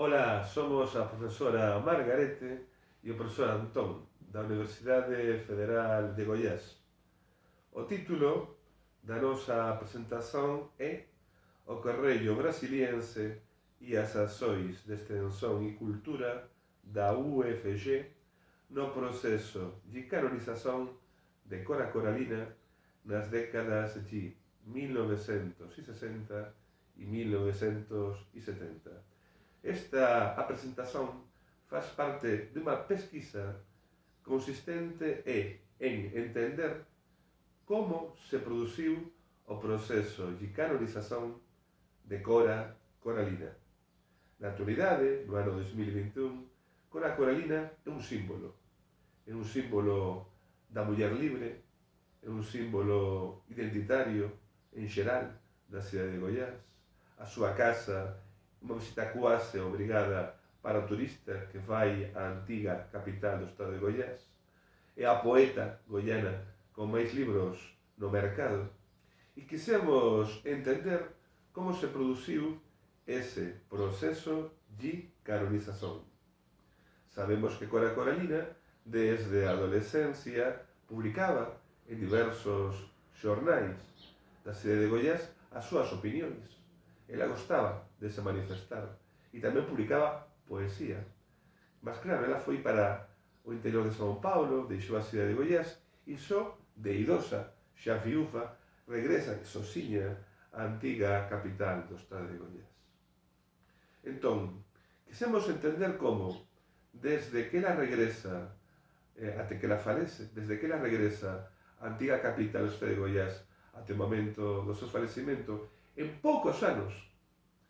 Ola, somos a profesora Margarete e o profesor Antón, da Universidade Federal de Goiás. O título da nosa presentación é O Correio Brasiliense e as ações de extensão e cultura da UFG no proceso de canonização de Cora Coralina nas décadas de 1960 e 1970. Esta apresentación faz parte de unha pesquisa consistente en entender como se produciu o proceso de canonización de Cora Coralina. Na actualidade, no ano 2021, Cora Coralina é un símbolo. É un símbolo da muller libre, é un símbolo identitario en xeral da cidade de Goiás. A súa casa, unha visita quase obrigada para o turista que vai á antiga capital do estado de Goiás. É a poeta goiana con máis libros no mercado. E quisemos entender como se produciu ese proceso de canonización. Sabemos que Cora Coralina, desde a adolescencia, publicaba en diversos xornais da cidade de Goiás as súas opinións. Ela gostaba de se manifestar e tamén publicaba poesía. Mas claro, ela foi para o interior de São Paulo, deixou a cidade de Goiás e só de idosa, xa viúva, regresa sozinha á antiga capital do estado de Goiás. Entón, quisemos entender como, desde que ela regresa, até que ela falece, desde que ela regresa á antiga capital do estado de Goiás até o momento do seu falecimento, en poucos anos,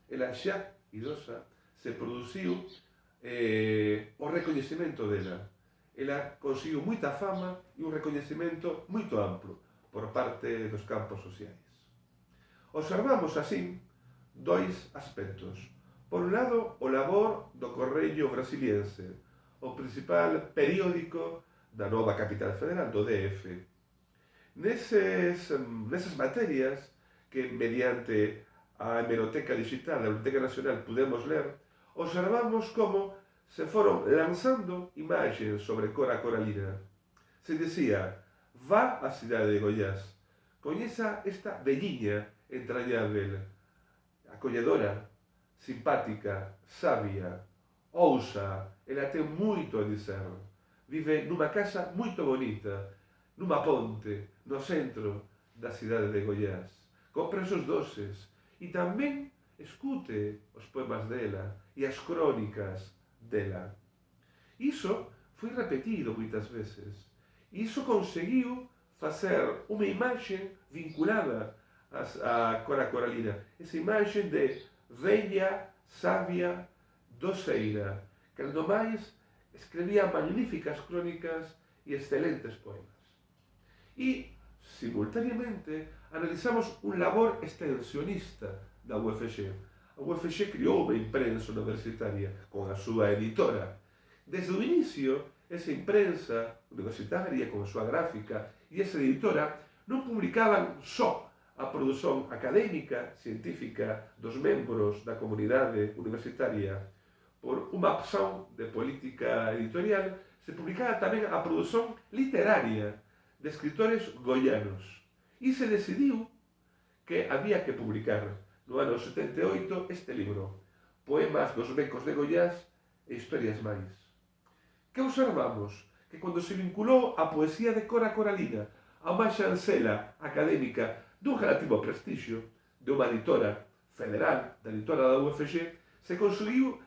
ela xa idosa, se produciu o recoñecemento dela. Ela conseguiu moita fama e un recoñecemento moito amplo por parte dos campos sociais. Observamos, así, dois aspectos. Por un lado, o labor do Correio Brasiliense, o principal periódico da nova capital federal, do DF. Nesas materias que, mediante a hemeroteca digital da Biblioteca Nacional, podemos ler, observamos como se foron lanzando imaxes sobre Cora Coralina. Se decía, vá á cidade de Goiás, coñeza esta velliña entrañável, acolledora, simpática, sabia, ousa, ela ten moito a dizer. Vive nunha casa moito bonita, nunha ponte, no centro da cidade de Goiás. Compra os doces e tamén escute os poemas dela e as crónicas dela. Iso foi repetido moitas veces. Iso conseguiu facer unha imaxe vinculada a Cora Coralina. Esa imaxe de vella, sabia, doceira, que algo máis escribía magníficas crónicas e excelentes poemas. E, simultaneamente, analizamos un labor extensionista da UFG. A UFG criou unha imprensa universitaria con a súa editora. Desde o inicio, esa imprensa universitaria con a súa gráfica e esa editora non publicaban só a produción académica, científica dos membros da comunidade universitaria. Por unha opción de política editorial, se publicaba tamén a produción literaria de escritores goianos. E se decidiu que había que publicar no ano 78 este libro, Poemas dos Becos de Goiás e Historias máis. Que observamos? Que cando se vinculou a poesía de Cora Coralina a unha chancela académica dun relativo prestixio, de unha editora federal, da editora da UFG, se conseguiu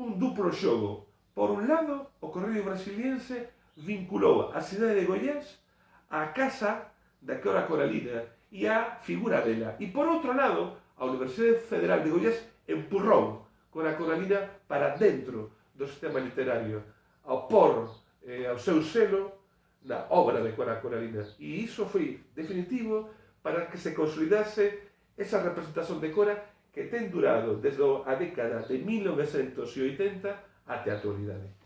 un duplo xogo. Por un lado, o Correio Brasiliense vinculou a cidade de Goiás á casa da Cora Coralina e á figura dela. E por outro lado, a Universidade Federal de Goiás empurrou Cora Coralina para dentro do sistema literario, ao por ao seu selo na obra de Cora Coralina. E iso foi definitivo para que se consolidase esa representación de Cora que ten durado desde a década de 1980 até a actualidade.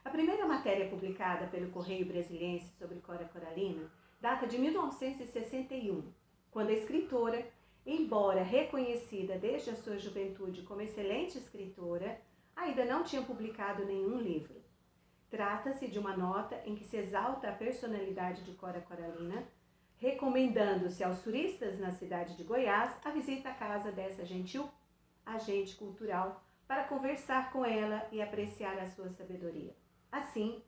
A primeira matéria publicada pelo Correio Brasiliense sobre Cora Coralina data de 1961, quando a escritora Embora reconhecida desde a sua juventude como excelente escritora, ainda não tinha publicado nenhum livro. Trata-se de uma nota em que se exalta a personalidade de Cora Coralina, recomendando-se aos turistas na cidade de Goiás a visita à casa dessa gentil agente cultural para conversar com ela e apreciar a sua sabedoria. Assim,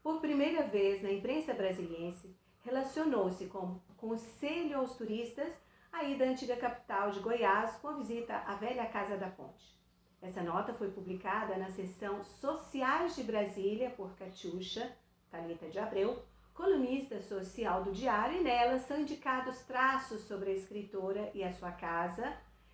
por primeira vez na imprensa brasiliense, relacionou-se com o conselho aos turistas a ida à antiga capital de Goiás com a visita à velha Casa da Ponte. Essa nota foi publicada na seção Sociais de Brasília por Catiúcha, Thalita de Abreu, colunista social do diário, e nela são indicados traços sobre a escritora e a sua casa,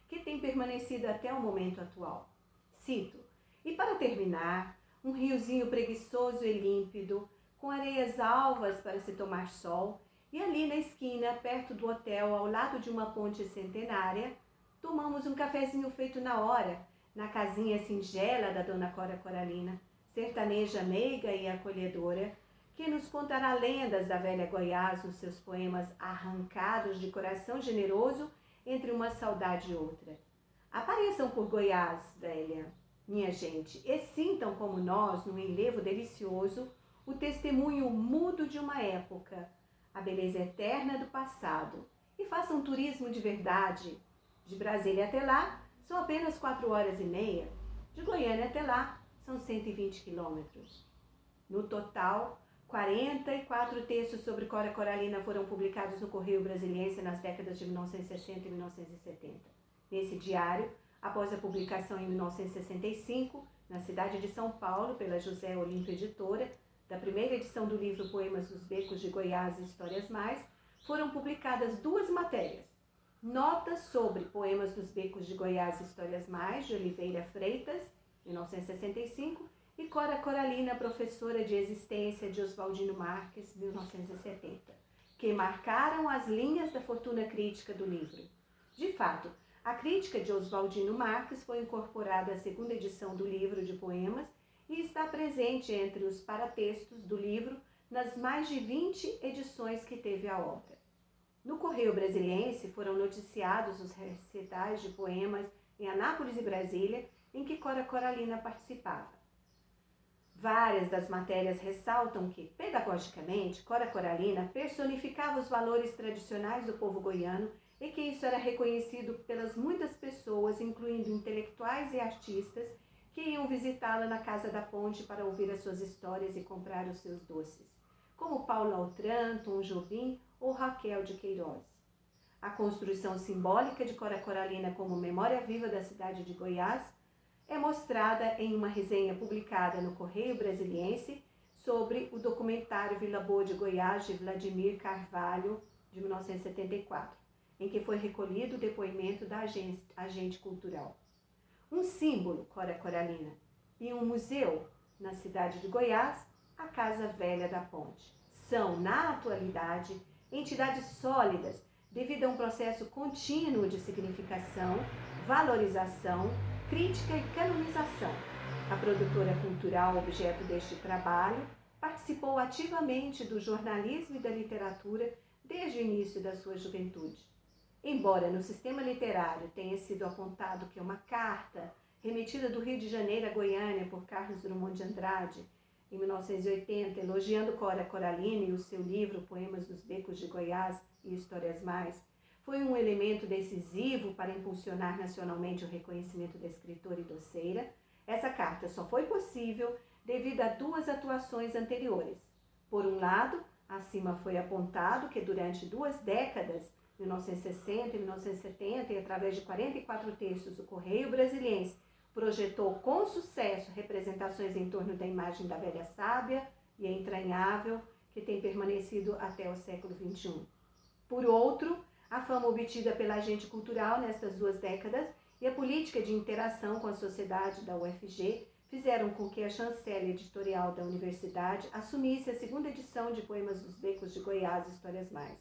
que tem permanecido até o momento atual. Cito: "E para terminar, um riozinho preguiçoso e límpido, com areias alvas para se tomar sol, e ali na esquina, perto do hotel, ao lado de uma ponte centenária, tomamos um cafezinho feito na hora, na casinha singela da dona Cora Coralina, sertaneja meiga e acolhedora, que nos contará lendas da velha Goiás nos seus poemas arrancados de coração generoso entre uma saudade e outra. Apareçam por Goiás, velha, minha gente, e sintam como nós, num enlevo delicioso, o testemunho mudo de uma época, a beleza eterna do passado, e façam turismo de verdade. De Brasília até lá, são apenas 4h30. De Goiânia até lá, são 120 quilômetros. No total, 44 textos sobre Cora Coralina foram publicados no Correio Brasiliense nas décadas de 1960 e 1970. Nesse diário, após a publicação em 1965, na cidade de São Paulo, pela José Olímpio Editora, da primeira edição do livro Poemas dos Becos de Goiás e Histórias Mais, foram publicadas 2 matérias: Notas sobre Poemas dos Becos de Goiás e Histórias Mais, de Oliveira Freitas, 1965, e Cora Coralina, professora de existência, de Oswaldino Marques, 1970, que marcaram as linhas da fortuna crítica do livro. De fato, a crítica de Oswaldino Marques foi incorporada à segunda edição do livro de poemas e está presente entre os paratextos do livro nas mais de 20 edições que teve a obra. No Correio Brasiliense foram noticiados os recitais de poemas em Anápolis e Brasília, em que Cora Coralina participava. Várias das matérias ressaltam que, pedagogicamente, Cora Coralina personificava os valores tradicionais do povo goiano e que isso era reconhecido pelas muitas pessoas, incluindo intelectuais e artistas, que iam visitá-la na Casa da Ponte para ouvir as suas histórias e comprar os seus doces, como Paulo Altran, Tom Jobim ou Raquel de Queiroz. A construção simbólica de Cora Coralina como memória viva da cidade de Goiás é mostrada em uma resenha publicada no Correio Brasiliense sobre o documentário Vila Boa de Goiás, de Vladimir Carvalho, de 1974, em que foi recolhido o depoimento da agente cultural. Um símbolo, Cora Coralina, e um museu na cidade de Goiás, a Casa Velha da Ponte. São, na atualidade, entidades sólidas devido a um processo contínuo de significação, valorização, crítica e canonização. A produtora cultural objeto deste trabalho participou ativamente do jornalismo e da literatura desde o início da sua juventude. Embora no sistema literário tenha sido apontado que uma carta remetida do Rio de Janeiro a Goiânia por Carlos Drummond de Andrade, em 1980, elogiando Cora Coralina e o seu livro Poemas dos Becos de Goiás e Histórias Mais, foi um elemento decisivo para impulsionar nacionalmente o reconhecimento da escritora e doceira, essa carta só foi possível devido a 2 atuações anteriores. Por um lado, acima foi apontado que durante 2 décadas, 1960 e 1970, e através de 44 textos do Correio Brasiliense, projetou com sucesso representações em torno da imagem da velha sábia e entranhável, que tem permanecido até o século XXI. Por outro, a fama obtida pela agente cultural nestas 2 décadas e a política de interação com a sociedade da UFG fizeram com que a chancela editorial da universidade assumisse a segunda edição de Poemas dos Becos de Goiás e Histórias Mais.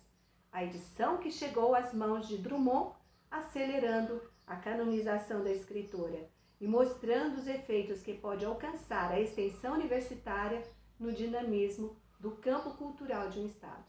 A edição que chegou às mãos de Drummond, acelerando a canonização da escritora e mostrando os efeitos que pode alcançar a extensão universitária no dinamismo do campo cultural de um Estado.